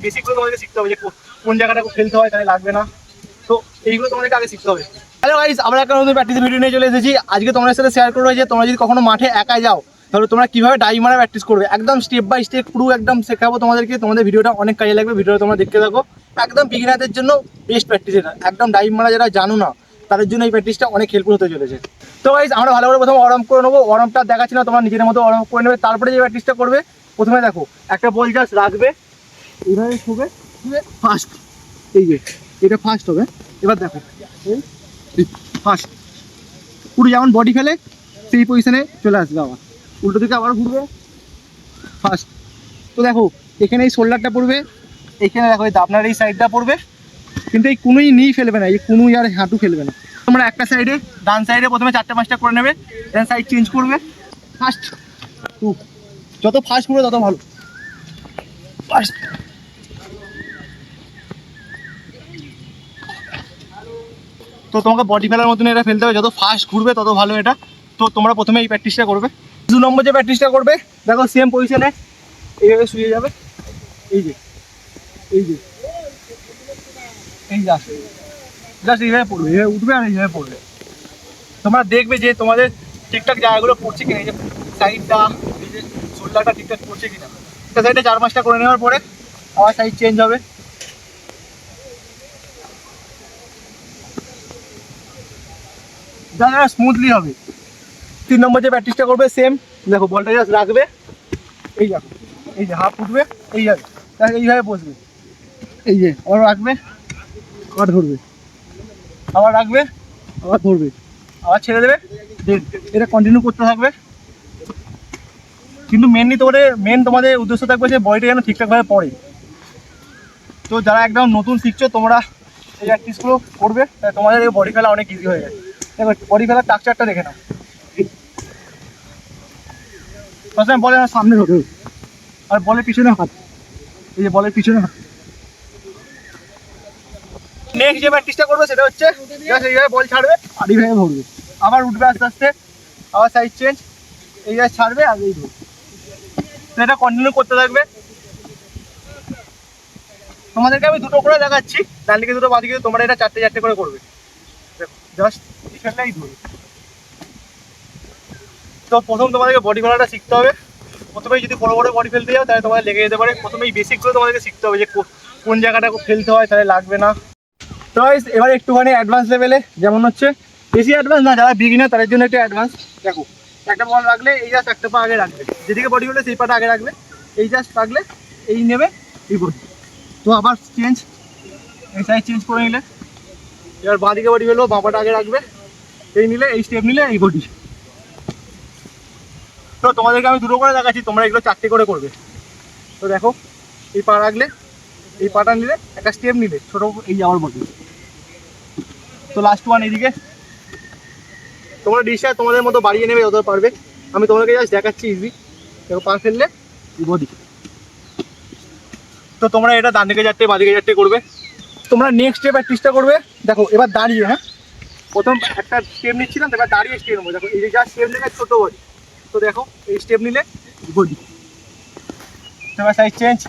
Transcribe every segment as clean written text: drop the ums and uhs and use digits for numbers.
বেসিকগুলো তোমাদেরকে শিখতে হবে যে কোন জায়গাটা খেলতে হয়, তাহলে লাগবে না। তো এইগুলো তোমাদেরকে আগে শিখতে হবে। হ্যালো গাইস, আমরা একটা নতুন প্র্যাকটিস ভিডিও নিয়ে চলে এসেছি। আজকে তোমাদের সাথে শেয়ার করবো যে তোমরা যদি কখনো মাঠে একা যাও তাহলে তোমরা কীভাবে ডাইভ মারা প্র্যাকটিস করবে, একদম স্টেপ বাই স্টেপ পুরো একদম শেখাবো তোমাদেরকে। তোমাদের ভিডিওটা অনেক কাজে লাগবে, ভিডিওটা তোমরা দেখতে থাকো। একদম বিগিনারদের জন্য বেস্ট প্র্যাকটিস এটা, একদম ডাইভ মারা যারা জানো না তাদের জন্য এই প্র্যাকটিসটা অনেক হেল্পফুল হতে চলেছে। তো গাইস, আমরা ভালো করে প্রথমে ওয়ার্ম করে নেবো। ওয়ার্মটা দেখাচ্ছি না, তোমরা নিজের মতো ওয়ার্ম করে নেবে। তারপরে যে প্র্যাকটিসটা করবে, প্রথমে দেখো একটা বল জাস্ট রাখবে, এইভাবে শুবে ফার্স্ট, এই যে এটা ফার্স্ট হবে। এবার দেখো ফার্স্ট পুরো যেমন বডি ফেলে সেই পজিশনে চলে আসবে, আবার উল্টো দিকে আবার ঘুরবে ফার্স্ট। তো দেখো এখানে এই শোল্ডারটা পড়বে, এখানে দেখো এই আপনার এই সাইডটা পড়বে, কিন্তু এই কুনুই নিয়ে ফেলবে না, এই কুনুই আর হাঁটু ফেলবে না। তোমরা একটা সাইডে ডান সাইডে প্রথমে 4-5টা করে নেবে, দেন সাইড চেঞ্জ করবে। ফার্স্ট টু, যত ফাস্ট করবে তত ভালো। ফার্স্ট তো তোমাকে বডি ফেলার মতন এটা ফেলতে হবে, যত ফাস্ট ঘুরবে তত ভালো এটা। তো তোমরা প্রথমে এই প্র্যাকটিসটা করবে। 2 নম্বর যে প্র্যাকটিসটা করবে, দেখো সেম পজিশনে এইভাবে শুয়ে যাবে, এই যে এই যে এই জাস্ট এইভাবে পড়বে, এইভাবে উঠবে আর এইভাবে পড়বে। তোমরা দেখবে যে তোমাদের ঠিকঠাক জায়গাগুলো পড়ছে কিনা, এই যে সাইডটা, এই যে শোল্ডারটা ঠিকঠাক পড়ছে কিনা। একটা সাইডে 4-5টা করে নেওয়ার পরে আবার সাইড চেঞ্জ হবে। যা স্মুথলি হবে। 3 নম্বর যে প্র্যাকটিসটা করবে সেম, দেখো বলটা জাস্ট রাখবে, এই যাবে, এই যে হাফ উঠবে, এই যাবে, এইভাবে বসবে, এই যে আবার রাখবে, আবার ধরবে, আবার রাখবে, আবার ধরবে, আবার ছেড়ে দেবে, দেন এটা কন্টিনিউ করতে থাকবে। কিন্তু তোমাদের উদ্দেশ্য থাকবে যে বডিটা যেন ঠিকঠাকভাবে পড়ে। তো যারা একদম নতুন শিখছো তোমরা এই প্র্যাকটিসগুলো করবে, তাই তোমাদের এই বডি ফেলা অনেক ইজি হয়ে যায়। দেখো বডি ফেলার স্ট্রাকচারটা দেখে নাও। প্রথমে বলে সামনে ধরবে আর বলের পিছনে হাত, এই যে বলের পিছনে হাত। নেক্সট যে প্র্যাকটিসটা করবে সেটা হচ্ছে জাস্ট এইভাবে বল ছাড়বে আর এইভাবে ধরবে, আবার উঠবে আস্তে আস্তে, আবার সাইড চেঞ্জ, এই জায়গায় ছাড়বে আর এই ধরবে। তো এটা কন্টিনিউ করতে থাকবে। তোমাদেরকে আমি 2টো করে দেখাচ্ছি, ডান দিকে 2টো বাঁ দিকে, তোমরা এটা 4টে করে করবে। জাস্ট পিছনটাই ধরবে। তো প্রথম তোমাদেরকে বডি ফেলাটা শিখতে হবে। প্রথমেই যদি বড় বড় বডি ফেলতে যাও তাহলে তোমাদের লেগে যেতে পারে। প্রথমে এই বেসিকগুলো তোমাদেরকে শিখতে হবে যে কোন জায়গাটা ফেলতে হয়, তাহলে লাগবে না। তো গাইস, এবার একটুখানি অ্যাডভান্স লেভেলে, যেমন হচ্ছে বেশি অ্যাডভান্স না, যারা বিগিনার তাদের জন্য একটু অ্যাডভান্স। দেখো একটা বল রাখলে এই জাস্ট একটা পা আগে রাখবে, যেদিকে বডি ফেলে সেই পাটা আগে রাখবে, এই জাস্ট রাখলে এই নেবে এই বডি। তো আবার চেঞ্জ, এই সাইড চেঞ্জ করে নিলে, এবার বাঁ দিকে বডি ফেলবো, বাঁ পাটা আগে রাখবে, এই নিলে, এই স্টেপ নিলে এই বডি। তো তোমাদেরকে আমি 2টো করে দেখাচ্ছি, তোমরা এগুলো 4টে করে করবে। তো দেখো এই পা রাখলে, এই পাটা নিলে, একটা স্টেপ নিলে ছোটো, এই যাওয়ার বডি। তো লাস্ট ওয়ান এইদিকে, তোমরা ডিসটা তোমাদের মতো বাড়িয়ে নেবে যত পারবে। আমি তোমাদেরকে জাস্ট দেখাচ্ছি ইজি। দেখো পা ফেললে বডি। তো তোমরা এটা ডান দিকে 4টে বাঁ দিকে 4টে করবে। তোমরা নেক্সট যে প্র্যাকটিসটা করবে, দেখো এবার দাঁড়িয়ে, হ্যাঁ প্রথম একটা স্টেপ নিচ্ছিলাম, এবার দাঁড়িয়ে স্টেপ নেবো। দেখো এই যে যা স্টেপ নেবে ছোটো বডি, তো দেখো এই স্টেপ নিলে বডি, তোমার সাইড চেঞ্জ।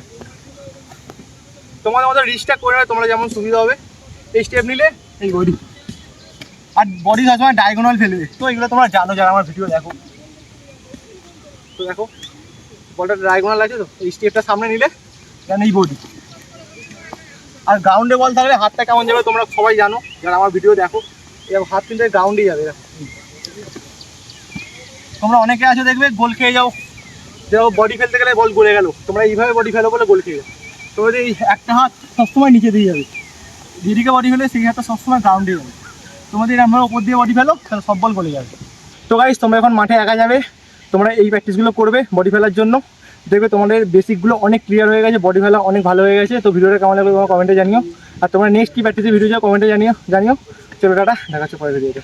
তোমাদের মতো রিস্টটা করে নেবে তোমরা যেমন সুবিধা হবে। এই স্টেপ নিলে এই বডি, আর বডি সবসময় ডায়াগোনাল ফেলবে। তো এগুলো তোমরা জানো যারা আমার ভিডিও দেখো। তো দেখো বলটা ডায়াগোনাল আছে, তো এই স্টেপটা সামনে নিলে দেন এই বডি। আর গ্রাউন্ডে বল থাকলে হাতটা কেমন যাবে তোমরা সবাই জানো যারা আমার ভিডিও দেখো। এবার হাত কিন্তু গ্রাউন্ডেই যাবে। দেখো তোমরা অনেকে আছো দেখবে গোল খেয়ে যাও, দেখো বডি ফেলতে গেলে বল গলে গেল, তোমরা এইভাবে বডি ফেলো বলে গোল খেয়ে যাও। তোমাদের এই একটা হাত সবসময় নিচে দিয়ে যাবে, যেদিকে বডি ফেলে সেই হাতটা সবসময় গ্রাউন্ডে যাবে। তোমাদের এরকমভাবে ওপর দিয়ে বডি ফেলো, তাহলে সব বল গলে যাবে। তো গাইস, তোমরা এখন মাঠে একা যাবে, তোমরা এই প্র্যাকটিসগুলো করবে বডি ফেলার জন্য। দেখবে তোমাদের বেসিকগুলো অনেক ক্লিয়ার হয়ে গেছে, বডি ফেলা অনেক ভালো হয়ে গেছে। তো ভিডিওটা কেমন লাগবে তোমার কমেন্টে জানিও। আর তোমরা নেক্সট কী প্র্যাকটিসের ভিডিও চাও কমেন্টে জানিও। চলো টাটা, দেখাচ্ছ পরের ভিডিওতে।